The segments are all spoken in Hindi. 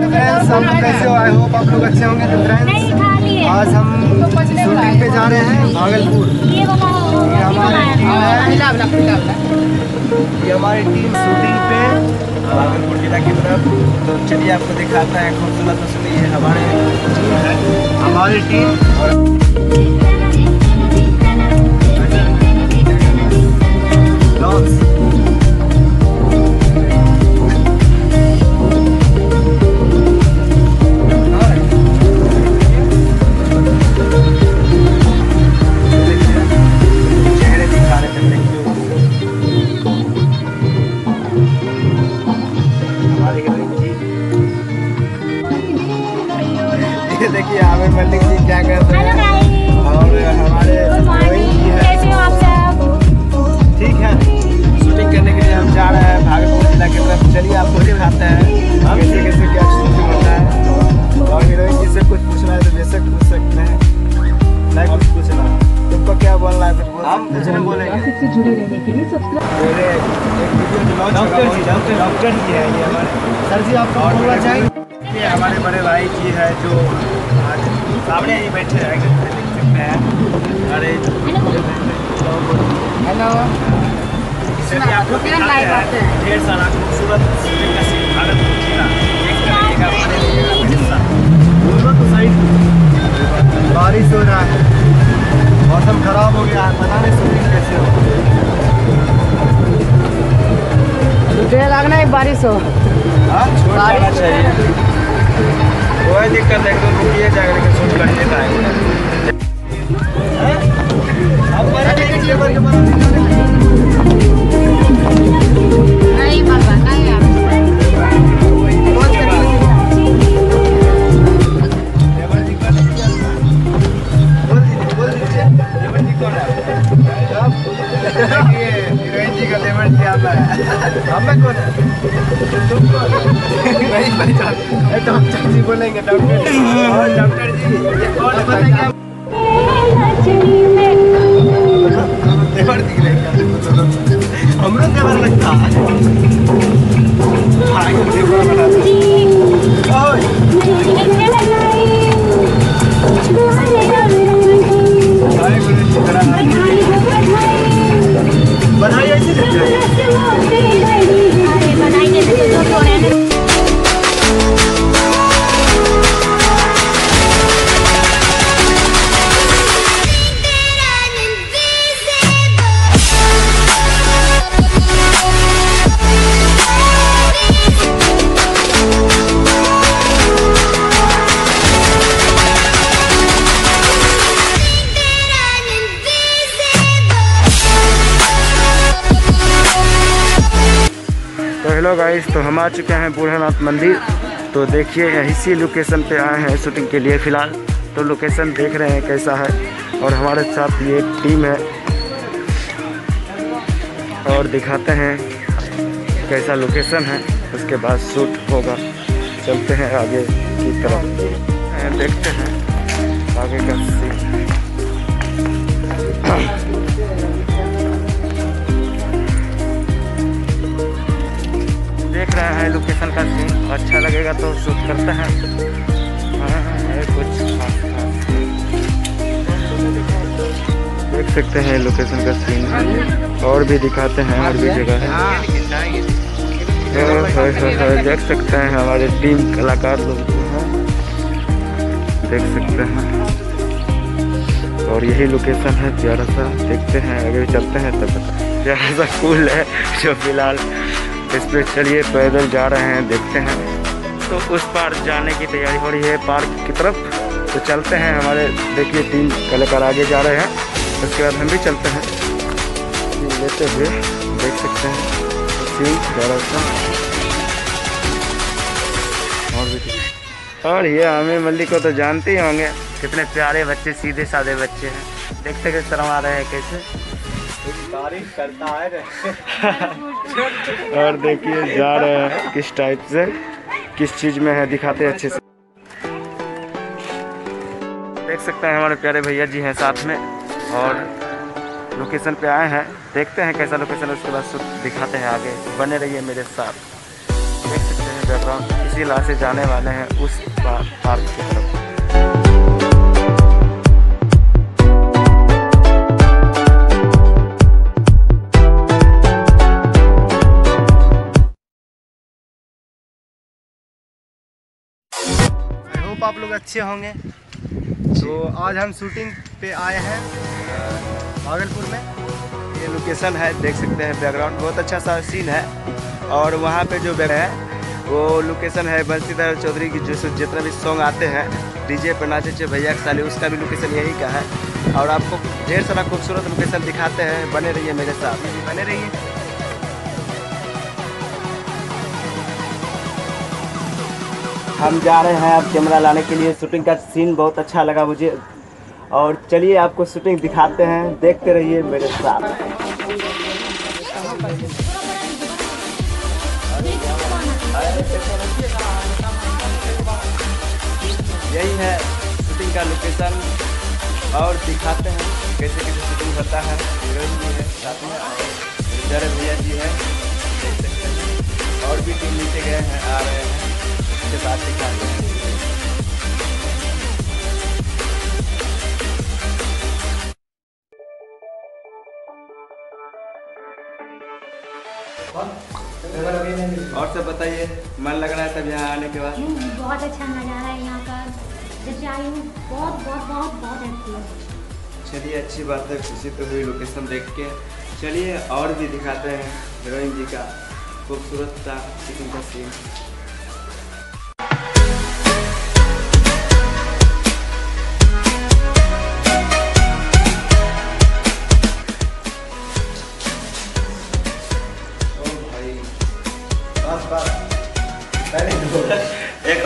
फ्रेंड्स हम कैसे हो? आई होप आप लोग अच्छे होंगे। तो फ्रेंड्स आज हम शूटिंग पे जा रहे हैं भागलपुर। ये हमारी टीम शूटिंग पे भागलपुर जिला की तरफ। तो चलिए आपको दिखाता है। खूबसूरत तो सुनिए हमारी टीम और देखिए आमिर मलिक जी क्या कर रहे हैं और हमारे जी है। कैसे हो आप सब? ठीक है, शूटिंग करने के लिए हम जा रहे हैं भागलपुर जिला की तरफ। चलिए आपको दिखाते हैं कैसे कैसे क्या शूटिंग होता है। और हीरोइन जी से कुछ पूछना है तो बेशक पूछ सकते हैं। नहीं कुछ पूछना, तुमको क्या बोलना है? हम कुछ नहीं बोलेंगे। जुड़े रहने के लिए मेरे एक वीडियो डॉक्टर जी है ये हमारे सर जी। आपको बोलना चाहिए। ये हमारे बड़े भाई जी है जो आज सामने ही बैठे हैं, देख सकते हैं। अरे हेलो, आपको ढेर सारा खूबसूरत भागलपुर जिला तो सही। बारिश हो रहा है, मौसम खराब हो गया है, पता नहीं शूटिंग कैसे हो। लगना है बारिश हो। बारिश चाहिए, कोई दिक्कत नहीं। तो रुकिए जाकर के शूट कर लेता है। नहीं बाबा नहीं आप हीरोइन जी का लेबर जी आता है। हमें कौन है? तुम कौन? नहीं पहचान। डॉक्टर जी बोलेंगे। डॉक्टर जी ये कौन है? लेबर दिख रहे हैं। हम लोग लेबर लगता है। बनाई ऐसी देते हैं। हेलो गाइस, तो हम आ चुके हैं बूढ़ानाथ मंदिर। तो देखिए इसी लोकेशन पे आए हैं शूटिंग के लिए फ़िलहाल। तो लोकेशन देख रहे हैं कैसा है। और हमारे साथ ये टीम है और दिखाते हैं कैसा लोकेशन है। उसके बाद शूट होगा। चलते हैं आगे की तरफ, देखते हैं आगे का सीन। देख रहे हैं लोकेशन का सीन। अच्छा लगेगा तो शूट करते हैं। कुछ देख सकते हैं लोकेशन का सीन। और भी दिखाते हैं, और भी जगह है। देख सकते हैं हमारे टीम कलाकार लोग हैं, देख सकते हैं। और यही लोकेशन है प्यारा सा। देखते हैं आगे चलते हैं तब प्यारा सा पुल है जो फिलहाल इस पे चलिए पैदल जा रहे हैं। देखते हैं तो उस पार जाने की तैयारी हो रही है पार्क की तरफ। तो चलते हैं। हमारे देखिए 3 कलाकार आगे जा रहे हैं, उसके बाद हम भी चलते हैं लेते हुए। देख सकते हैं सीन प्यारा सा। और ये आमिर मलिक को तो जानते ही होंगे, कितने प्यारे बच्चे, सीधे साधे बच्चे हैं। देखते कैसे शर्मा रहे हैं कैसे तारीफ करता है। और देखिए जा रहे हैं किस टाइप से, किस चीज़ में है, दिखाते हैं अच्छे से। देख सकते हैं हमारे प्यारे भैया जी हैं साथ में और लोकेशन पे आए हैं। देखते हैं कैसा लोकेशन है, उसके बाद दिखाते हैं आगे। बने रहिए मेरे साथ। देख सकते हैं बैकग्राउंड। इसी राह से जाने वाले हैं उस पार्क की तरफ। आई होप आप लोग अच्छे होंगे। तो आज हम शूटिंग पे आए हैं भागलपुर में। ये लोकेशन है, देख सकते हैं बैकग्राउंड बहुत अच्छा सा सीन है। और वहाँ पे जो बैठ है वो लोकेशन है बंसीधर चौधरी की, जो जितना भी सॉन्ग आते हैं डीजे पर नाचे चे भैया के साले, उसका भी लोकेशन यही का है। और आपको ढेर सारा खूबसूरत लोकेशन दिखाते हैं, बने रहिए मेरे साथ, बने रहिए। हम जा रहे हैं अब कैमरा लाने के लिए। शूटिंग का सीन बहुत अच्छा लगा मुझे, और चलिए आपको शूटिंग दिखाते हैं, देखते रहिए मेरे साथ। यही है शूटिंग का लोकेशन, और दिखाते हैं कैसे कैसे शूटिंग होता है। हीरोइन भी है साथ में, और भैया जी है, देख सकते हैं। और भी टीम नीचे गए हैं, आ रहे हैं, के साथ दिखाते हैं। और सब बताइए, मन लग रहा है तब यहाँ आने के बाद? बहुत अच्छा नज़ारा है यहाँ का, जब से आई हूँ बहुत बहुत बहुत बहुत अच्छी है। चलिए अच्छी बात है, खुशी तो हुई लोकेशन देख के। चलिए और भी दिखाते हैं हीरोइन जी का खूबसूरत सा शूटिंग का सीन। एक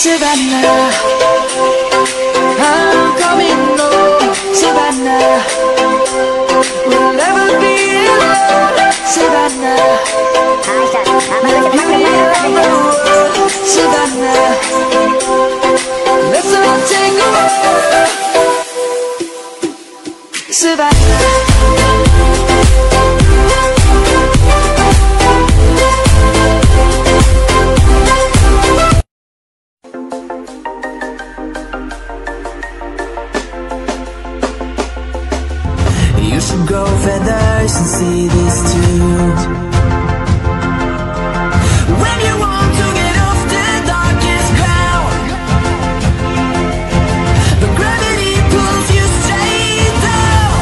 Savannah, I'm coming home. Savannah, we'll never be alone. Savannah, you hear the word. Savannah, let's all take a walk. Savannah. You should grow feathers and see this too. When you want to get off the darkest ground, the gravity pulls you straight down.